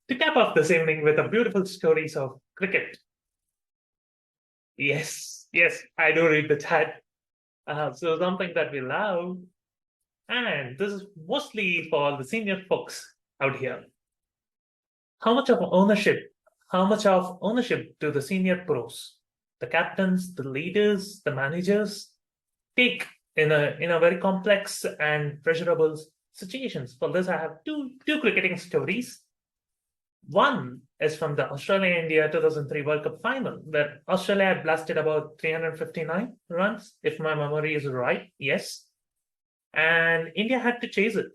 To cap off this evening with a beautiful stories of cricket. Yes, I do read the chat. So something that we love. And this is mostly for the senior folks out here. How much of ownership, how much of ownership do the senior pros, the captains, the leaders, the managers take in a very complex and pleasurable situations? For this, I have two cricketing stories. One is from the Australia-India 2003 World Cup final, where Australia had blasted about 359 runs, if my memory is right. Yes, and India had to chase it.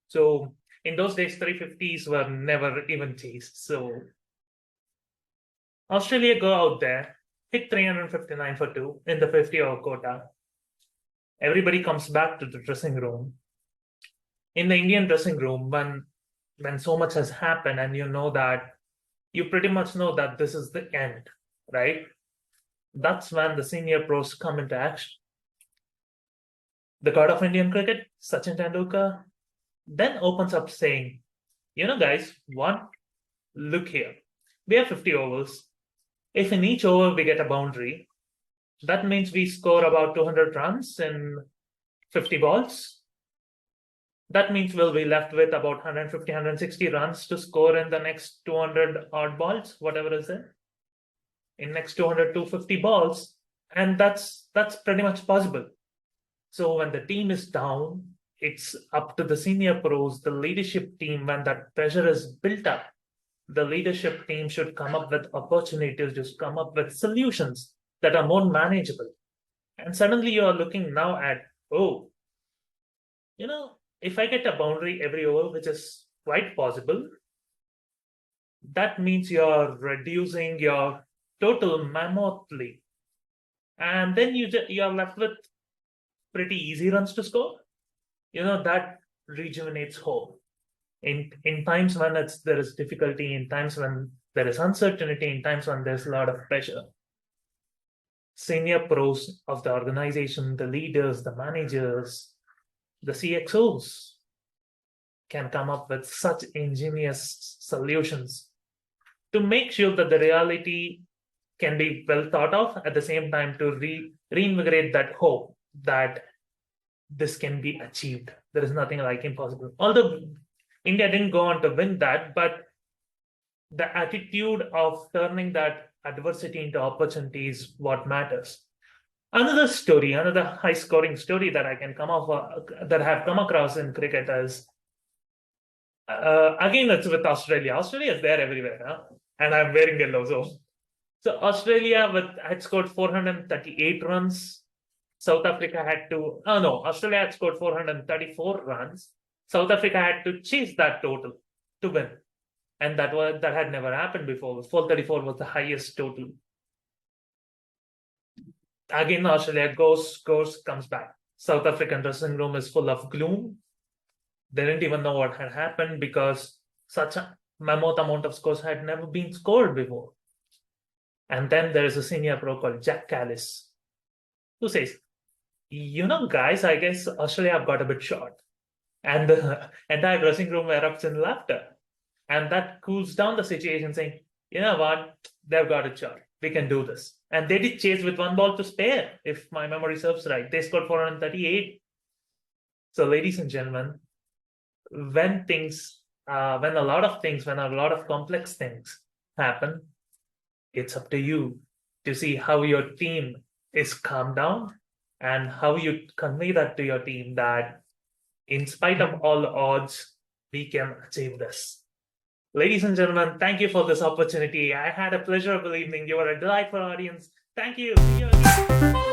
So in those days, 350s were never even chased. So Australia go out there, hit 359 for two in the 50-over quota. Everybody comes back to the dressing room. In the Indian dressing room, when so much has happened, and you pretty much know that this is the end, right? That's when the senior pros come into action. The god of Indian cricket, Sachin Tendulkar, then opens up saying, guys, look here. We have 50 overs. If in each over we get a boundary, that means we score about 200 runs in 50 balls. That means we'll be left with about 150, 160 runs to score in the next 200 odd balls, whatever is it. In next 200, 250 balls. And that's pretty much possible. So when the team is down, it's up to the senior pros, the leadership team, when that pressure is built up, the leadership team should come up with opportunities, just come up with solutions that are more manageable. And suddenly you are looking now at, if I get a boundary every over, which is quite possible, that means you're reducing your total mammothly. And then you are left with pretty easy runs to score. That rejuvenates hope. In times when there is difficulty, in times when there is uncertainty, in times when there's a lot of pressure, senior pros of the organization, the leaders, the managers, the CXOs can come up with such ingenious solutions to make sure that the reality can be well thought of, at the same time to reinvigorate that hope that this can be achieved. There is nothing like impossible. Although India didn't go on to win that, but the attitude of turning that adversity into opportunity is what matters. Another story, another high-scoring story that I have come across in cricket is, again, it's with Australia. Australia is there everywhere, huh? And I'm wearing yellow. So Australia had scored 438 runs. Australia had scored 434 runs. South Africa had to chase that total to win. And that had never happened before. 434 was the highest total. Again, Australia scores, comes back. South African dressing room is full of gloom. They didn't even know what had happened because such a mammoth amount of scores had never been scored before. And then there is a senior pro called Jack Callis, who says, guys, I guess Australia have got a bit short. And the entire dressing room erupts in laughter. And that cools down the situation, saying, you know what, they've got a shot. We can do this. And they did chase with one ball to spare, if my memory serves right. They scored 438. So, ladies and gentlemen, when a lot of complex things happen, it's up to you to see how your team is calmed down and how you convey that to your team that in spite of all odds, we can achieve this. Ladies and gentlemen, thank you for this opportunity. I had a pleasurable evening. You were a delightful audience. Thank you. See you again.